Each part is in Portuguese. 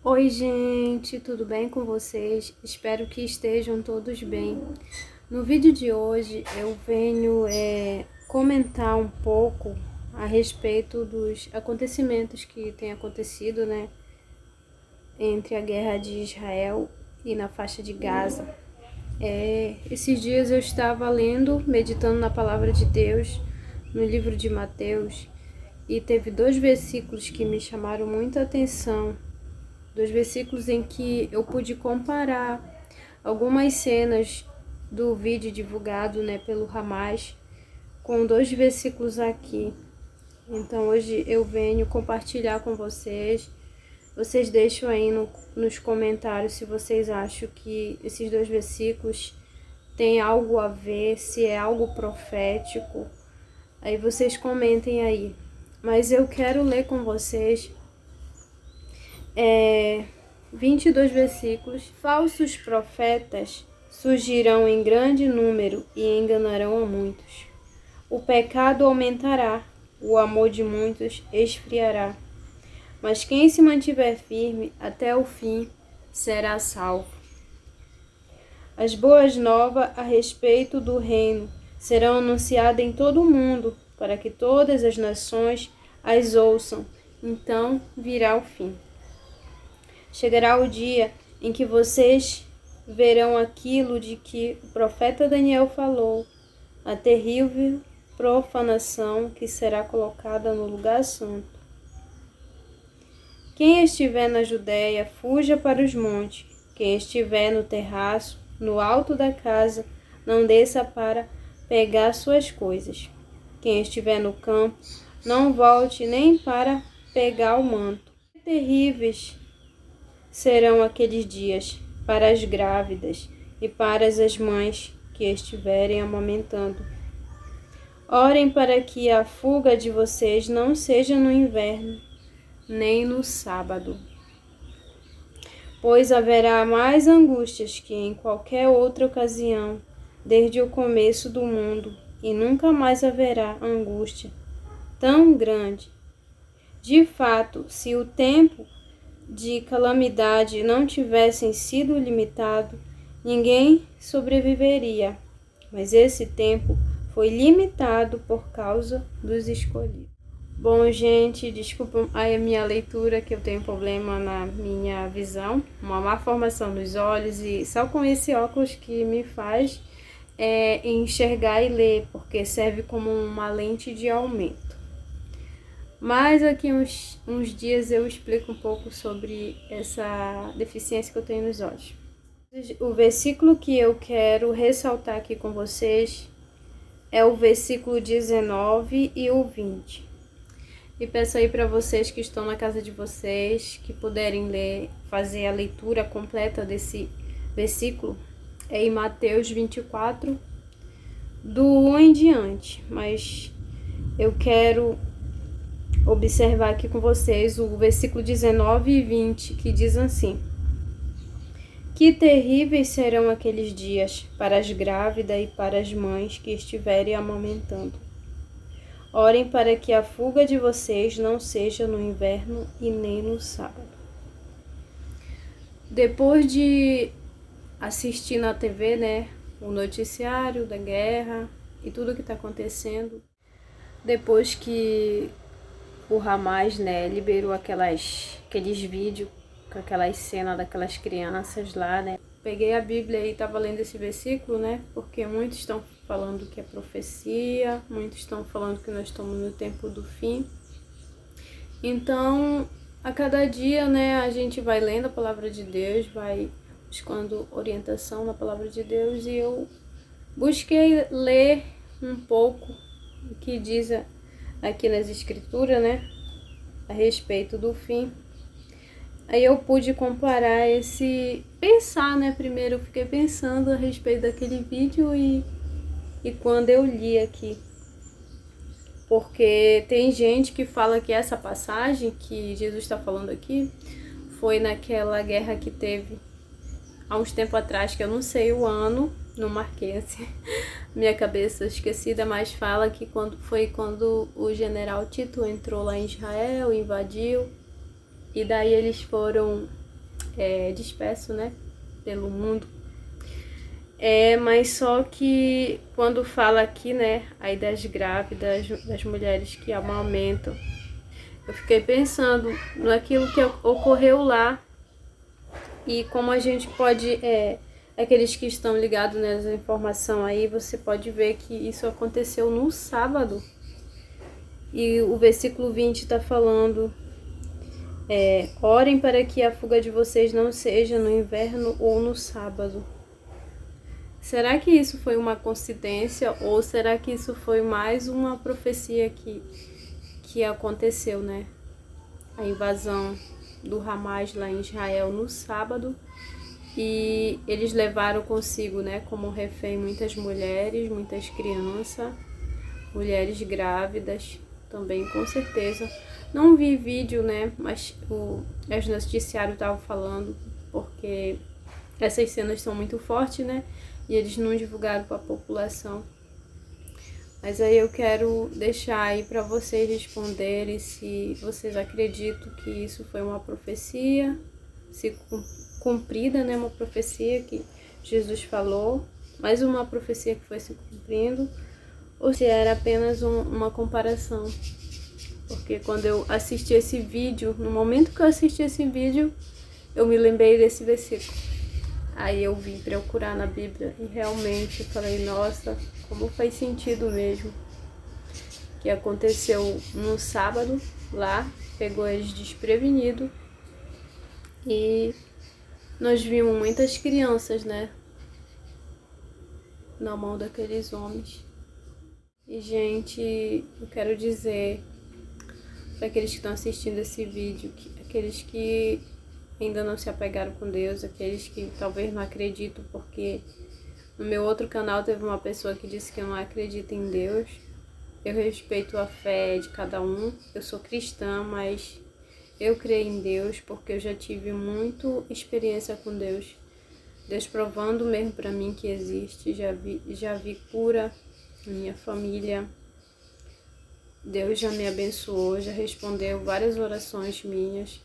Oi, gente, tudo bem com vocês? Espero que estejam todos bem. No vídeo de hoje eu venho comentar um pouco a respeito dos acontecimentos que têm acontecido, né, entre a guerra de Israel e na faixa de Gaza. Esses dias eu estava lendo, meditando na palavra de Deus, no livro de Mateus, e teve dois versículos que me chamaram muita atenção. Dos versículos em que eu pude comparar algumas cenas do vídeo divulgado, né, pelo Hamas com dois versículos aqui. Então hoje eu venho compartilhar com vocês. Vocês deixam aí nos comentários se vocês acham que esses dois versículos têm algo a ver, se é algo profético. Aí vocês comentem aí. Mas eu quero ler com vocês 22 versículos. Falsos profetas surgirão em grande número e enganarão a muitos. O pecado aumentará, o amor de muitos esfriará. Mas quem se mantiver firme até o fim será salvo. As boas novas a respeito do reino serão anunciadas em todo o mundo, para que todas as nações as ouçam. Então virá o fim. Chegará o dia em que vocês verão aquilo de que o profeta Daniel falou, a terrível profanação que será colocada no lugar santo. Quem estiver na Judéia, fuja para os montes. Quem estiver no terraço, no alto da casa, não desça para pegar suas coisas. Quem estiver no campo, não volte nem para pegar o manto. Terríveis serão aqueles dias para as grávidas e para as mães que estiverem amamentando. Orem para que a fuga de vocês não seja no inverno, nem no sábado, pois haverá mais angústias que em qualquer outra ocasião, desde o começo do mundo, e nunca mais haverá angústia tão grande. De fato, se o tempo de calamidade não tivessem sido limitado, ninguém sobreviveria, mas esse tempo foi limitado por causa dos escolhidos. Bom, gente, desculpa aí a minha leitura, que eu tenho problema na minha visão, uma má formação dos olhos, e só com esse óculos que me faz enxergar e ler, porque serve como uma lente de aumento. Mas aqui uns dias eu explico um pouco sobre essa deficiência que eu tenho nos olhos. O versículo que eu quero ressaltar aqui com vocês é o versículo 19 e o 20. E peço aí para vocês que estão na casa de vocês, que puderem ler, fazer a leitura completa desse versículo, em Mateus 24, do 1 em diante. Mas eu quero observar aqui com vocês o versículo 19 e 20, que diz assim: Que terríveis serão aqueles dias para as grávidas e para as mães que estiverem amamentando. Orem para que a fuga de vocês não seja no inverno e nem no sábado. Depois de assistir na TV, né, o noticiário da guerra e tudo que está acontecendo, depois que o Hamas, né, liberou aqueles vídeos com aquelas cenas daquelas crianças lá, né? Peguei a Bíblia e estava lendo esse versículo, né? Porque muitos estão falando que é profecia, muitos estão falando que nós estamos no tempo do fim. Então, a cada dia, né, a gente vai lendo a palavra de Deus, vai buscando orientação na palavra de Deus, e eu busquei ler um pouco o que diz aqui nas escrituras, né, a respeito do fim. Aí eu pude comparar pensar, né, primeiro eu fiquei pensando a respeito daquele vídeo e quando eu li aqui. Porque tem gente que fala que essa passagem que Jesus está falando aqui foi naquela guerra que teve há uns tempos atrás, que eu não sei o ano, não marquei assim, minha cabeça esquecida, mas fala que quando o general Tito entrou lá em Israel, invadiu, e daí eles foram disperso, né, pelo mundo. Mas só que quando fala aqui, né, aí das grávidas, das mulheres que amamentam, eu fiquei pensando naquilo que ocorreu lá e como a gente pode, aqueles que estão ligados nessa informação aí, você pode ver que isso aconteceu no sábado. E o versículo 20 está falando, orem para que a fuga de vocês não seja no inverno ou no sábado. Será que isso foi uma coincidência ou será que isso foi mais uma profecia que aconteceu, né? A invasão do Hamas lá em Israel no sábado e eles levaram consigo, né, como refém muitas mulheres, muitas crianças, mulheres grávidas também, com certeza. Não vi vídeo, né, mas o noticiário estava falando porque essas cenas são muito fortes, né, e eles não divulgaram para a população. Mas aí eu quero deixar aí para vocês responderem se vocês acreditam que isso foi uma profecia, se cumprida, né, uma profecia que Jesus falou, mais uma profecia que foi se cumprindo, ou se era apenas uma comparação. Porque quando eu assisti esse vídeo, no momento que eu assisti esse vídeo, eu me lembrei desse versículo. Aí eu vim procurar na Bíblia e realmente falei, nossa, como faz sentido mesmo. Que aconteceu no sábado lá, pegou eles desprevenidos e nós vimos muitas crianças, né, na mão daqueles homens. E, gente, eu quero dizer para aqueles que estão assistindo esse vídeo, aqueles que ainda não se apegaram com Deus, aqueles que talvez não acreditam, porque no meu outro canal teve uma pessoa que disse que não acredita em Deus. Eu respeito a fé de cada um, eu sou cristã, mas eu creio em Deus porque eu já tive muita experiência com Deus. Deus provando mesmo para mim que existe, já vi cura na minha família. Deus já me abençoou, já respondeu várias orações minhas.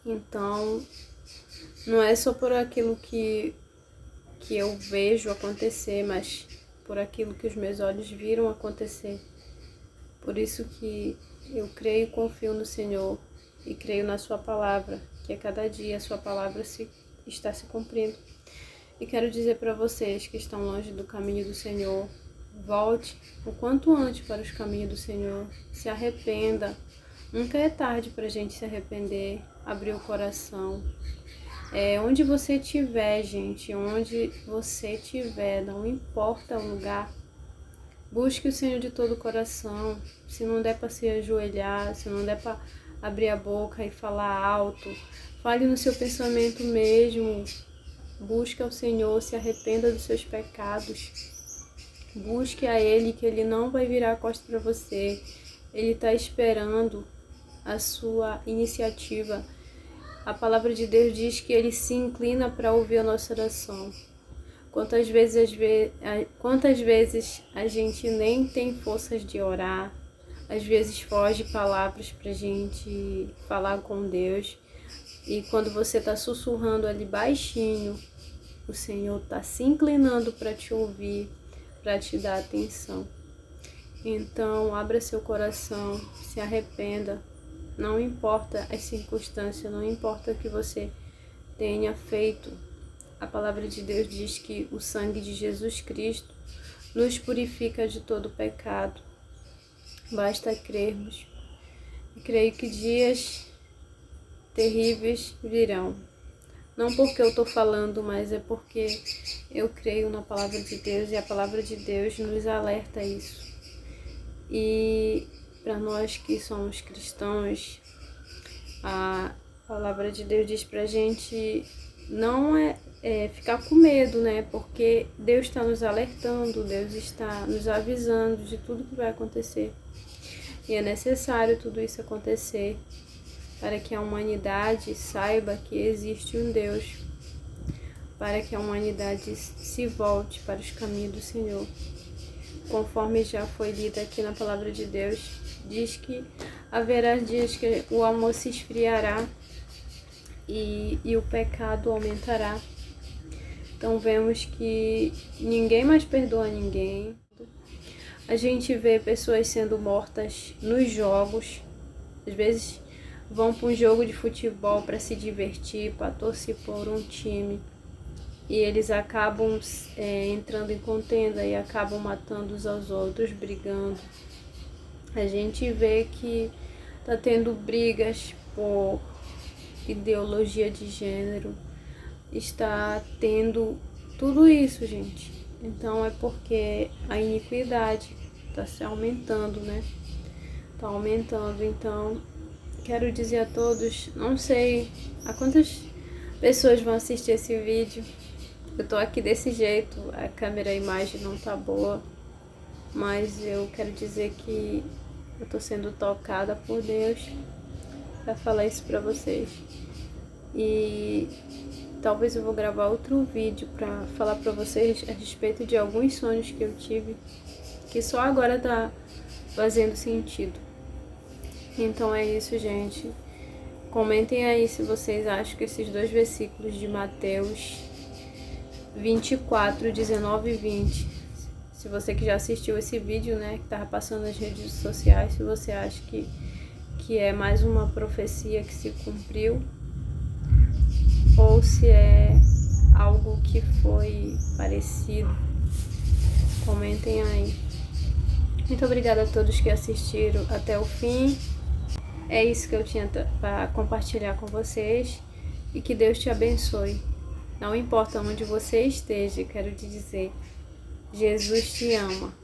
Então, não é só por aquilo que eu vejo acontecer, mas por aquilo que os meus olhos viram acontecer. Por isso que eu creio e confio no Senhor e creio na sua palavra, que a cada dia a sua palavra está se cumprindo. E quero dizer para vocês que estão longe do caminho do Senhor, volte o quanto antes para os caminhos do Senhor, se arrependa. Nunca é tarde para a gente se arrepender, abrir o coração. Onde você estiver, gente, onde você estiver, não importa o lugar, busque o Senhor de todo o coração. Se não der para se ajoelhar, se não der para abrir a boca e falar alto, fale no seu pensamento mesmo. Busque ao Senhor, se arrependa dos seus pecados. Busque a Ele, que Ele não vai virar a costa para você. Ele está esperando a sua iniciativa. A palavra de Deus diz que Ele se inclina para ouvir a nossa oração. Quantas vezes a gente nem tem forças de orar, às vezes foge palavras para a gente falar com Deus. E quando você está sussurrando ali baixinho, o Senhor está se inclinando para te ouvir, para te dar atenção. Então, abra seu coração, se arrependa. Não importa as circunstâncias, não importa o que você tenha feito. A palavra de Deus diz que o sangue de Jesus Cristo nos purifica de todo pecado. Basta crermos. E creio que dias terríveis virão. Não porque eu estou falando, mas é porque eu creio na palavra de Deus e a palavra de Deus nos alerta a isso. E para nós que somos cristãos, a palavra de Deus diz pra gente não ficar com medo, né? Porque Deus está nos alertando, Deus está nos avisando de tudo que vai acontecer. E é necessário tudo isso acontecer para que a humanidade saiba que existe um Deus, para que a humanidade se volte para os caminhos do Senhor. Conforme já foi lido aqui na palavra de Deus, diz que haverá dias que o amor se esfriará e o pecado aumentará. Então vemos que ninguém mais perdoa ninguém. A gente vê pessoas sendo mortas nos jogos. Às vezes vão para um jogo de futebol para se divertir, para torcer por um time. E eles acabam entrando em contenda e acabam matando uns aos outros, brigando. A gente vê que tá tendo brigas por ideologia de gênero. Está tendo tudo isso, gente. Então é porque a iniquidade está se aumentando, né? Está aumentando. Então, quero dizer a todos, não sei a quantas pessoas vão assistir esse vídeo. Eu tô aqui desse jeito, a câmera, a imagem não tá boa, mas eu quero dizer que eu tô sendo tocada por Deus para falar isso para vocês. E talvez eu vou gravar outro vídeo para falar para vocês a respeito de alguns sonhos que eu tive, que só agora tá fazendo sentido. Então é isso, gente. Comentem aí se vocês acham que esses 2 versículos de Mateus 24, 19 e 20, se você que já assistiu esse vídeo, né, que tava passando nas redes sociais, se você acha que é mais uma profecia que se cumpriu, ou se é algo que foi parecido. Comentem aí. Muito obrigada a todos que assistiram até o fim. É isso que eu tinha para compartilhar com vocês. E que Deus te abençoe. Não importa onde você esteja, quero te dizer, Jesus te ama.